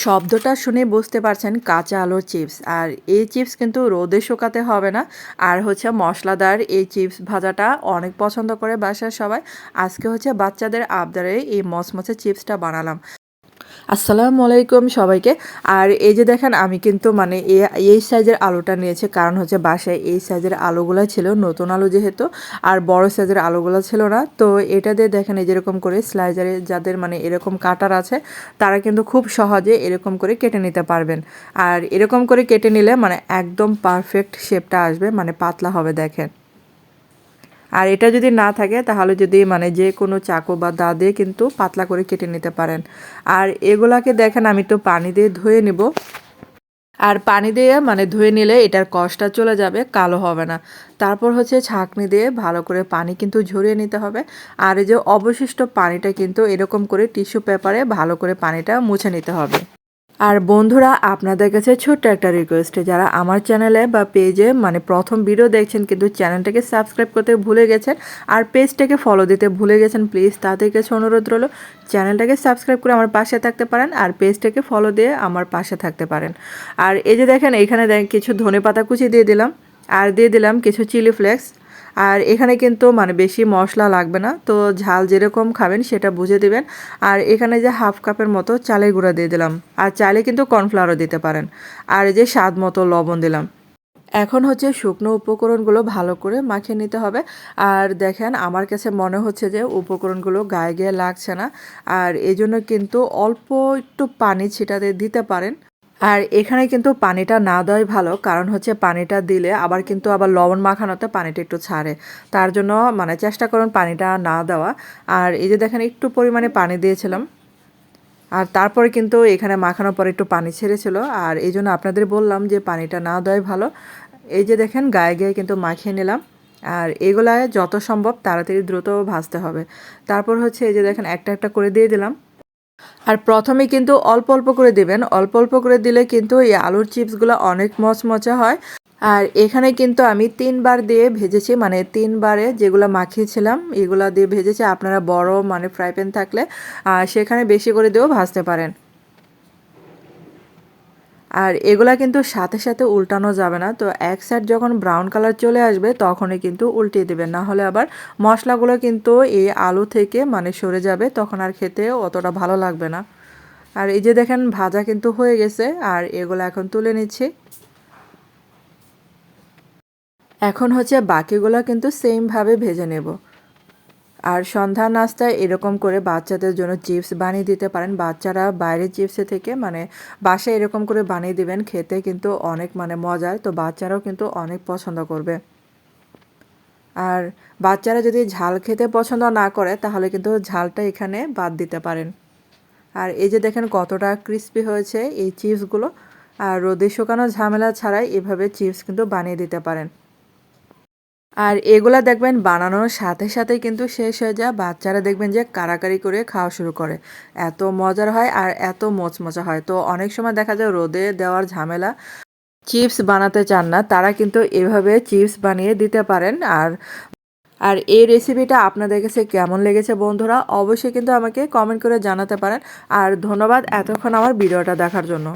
শব্দটা শুনে বুঝতে পারছেন কাঁচা আলুর চিপস। আর এই চিপস কিন্তু রোদে শুকাতে হবে না। আর হচ্ছে মশলাদার এই চিপস ভাজাটা অনেক পছন্দ করে বাসার সবাই। আজকে হচ্ছে বাচ্চাদের আবদারে এই মচমচে চিপসটা বানালাম। আসসালামু আলাইকুম সবাইকে। আর এই যে দেখেন আমি কিন্তু মানে এই সাইজের আলুটা নিয়েছি, কারণ হচ্ছে বাসায় এই সাইজের আলুগুলো ছিল, নতুন আলু যেহেতু, আর বড় সাইজের আলুগুলো ছিল না। তো এটা দিয়ে দেখেন এই যেরকম করে স্লাইজারে যাদের মানে এরকম কাটার আছে তারা কিন্তু খুব সহজে এরকম করে কেটে নিতে পারবেন। আর এরকম করে কেটে নিলে মানে একদম পারফেক্ট শেপটা আসবে, মানে পাতলা হবে দেখেন। আর এটা যদি না থাকে তাহলে যদি মানে যে কোনো চাকু বা দা দিয়ে কিন্তু পাতলা করে কেটে নিতে পারেন। আর এগুলাকে দেখেন আমি তো পানি দিয়ে ধুয়ে নিব। আর পানি দিয়ে মানে ধুয়ে নিলে এটার কষটা চলে যাবে, কালো হবে না। তারপর হচ্ছে ছাঁকনি দিয়ে ভালো করে পানি কিন্তু ঝরিয়ে নিতে হবে। আর এই যে অবশিষ্ট পানিটা কিন্তু এরকম করে টিস্যু পেপারে ভালো করে পানিটা মুছে নিতে হবে। আর বন্ধুরা, আপনাদের কাছে ছোট্ট একটা রিকোয়েস্ট, যারা আমার চ্যানেলে বা পেজে মানে প্রথম ভিডিও দেখছেন কিন্তু চ্যানেলটাকে সাবস্ক্রাইব করতে ভুলে গেছেন আর পেজটাকে ফলো দিতে ভুলে গেছেন, প্লিজ তাদের কাছে অনুরোধ রইল চ্যানেলটাকে সাবস্ক্রাইব করে আমার পাশে থাকতে পারেন আর পেজটাকে ফলো দিয়ে আমার পাশে থাকতে পারেন। আর এই যে দেখেন এইখানে কিছু ধনেপাতা কুচি দিয়ে দিলাম, আর দিয়ে দিলাম কিছু চিলি ফ্লেক্স। আর এখানে কিন্তু মানে বেশি মশলা লাগবে না, তো ঝাল যেরকম খাবেন সেটা বুঝে দিবেন। আর এখানে যে হাফ কাপের মতো চালের গুঁড়া দিয়ে দিলাম, আর চাইলে কিন্তু কর্নফ্লাওয়ারও দিতে পারেন। আর এই যে স্বাদ মতো লবণ দিলাম। এখন হচ্ছে শুকনো উপকরণগুলো ভালো করে মাখিয়ে নিতে হবে। আর দেখেন আমার কাছে মনে হচ্ছে যে উপকরণগুলো গায়ে গায়ে লাগছে না, আর এই জন্য কিন্তু অল্প একটু পানি ছিটাতে দিতে পারেন। আর এখানে কিন্তু পানিটা না দেওয়াই ভালো, কারণ হচ্ছে পানিটা দিলে আবার লবণ মাখানোতে পানিটা একটু ছাড়ে। তার জন্য মানে চেষ্টা করুন পানিটা না দেওয়া। আর এই যে দেখেন একটু পরিমাণে পানি দিয়েছিলাম, আর তারপরে কিন্তু এখানে মাখানোর পরে একটু পানি ছেড়েছিল, আর এই জন্য আপনাদের বললাম যে পানিটা না দেওয়াই ভালো। এই যে দেখেন গায়ে গায়ে কিন্তু মাখিয়ে নিলাম। আর এগুলায় যত সম্ভব তাড়াতাড়ি দ্রুত ভাজতে হবে। তারপর হচ্ছে এই যে দেখেন একটা একটা করে দিয়ে দিলাম। আর প্রথমে কিন্তু অল্প অল্প করে দিবেন, অল্প অল্প করে দিলে কিন্তু এই আলুর চিপসগুলো অনেক মচমচে হয়। আর এখানে কিন্তু আমি 3 বার দিয়ে ভেজেছি, মানে 3 বারে যেগুলো মাখিয়েছিলাম এগুলা দিয়ে ভেজেছি। আপনারা বড় মানে ফ্রাই প্যান থাকলে সেখানে বেশি করে দিয়েও ভাজতে পারেন। আর এগুলা কিন্তু সাথে সাথে উল্টানো যাবে না, তো এক সাইড যখন ব্রাউন কালার চলে আসবে তখনই কিন্তু উল্টিয়ে দেবেন, না হলে আবার মশলাগুলো কিন্তু এই আলু থেকে মানে সরে যাবে, তখন আর খেতে অতটা ভালো লাগবে না। আর এই যে দেখেন ভাজা কিন্তু হয়ে গেছে, আর এগুলো এখন তুলে নিচ্ছি। এখন হচ্ছে বাকিগুলো কিন্তু সেমভাবে ভেজে নেব। আর সন্ধ্যার নাস্তায় এরকম করে বাচ্চাদের জন্য চিপস বানিয়ে দিতে পারেন। বাচ্চারা বাইরের চিপসের থেকে মানে বাসায় এরকম করে বানিয়ে দিবেন, খেতে কিন্তু অনেক মানে মজার, তো বাচ্চারাও কিন্তু অনেক পছন্দ করবে। আর বাচ্চারা যদি ঝাল খেতে পছন্দ না করে তাহলে কিন্তু ঝালটা এখানে বাদ দিতে পারেন। আর এই যে দেখেন কতটা ক্রিস্পি হয়েছে এই চিপসগুলো। আর রোদে শুকানো ঝামেলা ছাড়াই এভাবে চিপস কিন্তু বানিয়ে দিতে পারেন। আর এগুলা দেখবেন বানানোর সাথে সাথেই কিন্তু শেষ হয়ে যায়, বাচ্চারা দেখবেন যে কাড়াকাড়ি করে খাওয়া শুরু করে। এত মজার হয় আর এত মচমচা হয়। তো অনেক সময় দেখা যায় রোদে দেওয়ার ঝামেলা, চিপস বানাতে চান না, তারা কিন্তু এভাবে চিপস বানিয়ে দিতে পারেন। আর আর এই রেসিপিটা আপনাদের কাছে কেমন লেগেছে বন্ধুরা, অবশ্যই কিন্তু আমাকে কমেন্ট করে জানাতে পারেন। আর ধন্যবাদ এতক্ষণ আমার ভিডিওটা দেখার জন্য।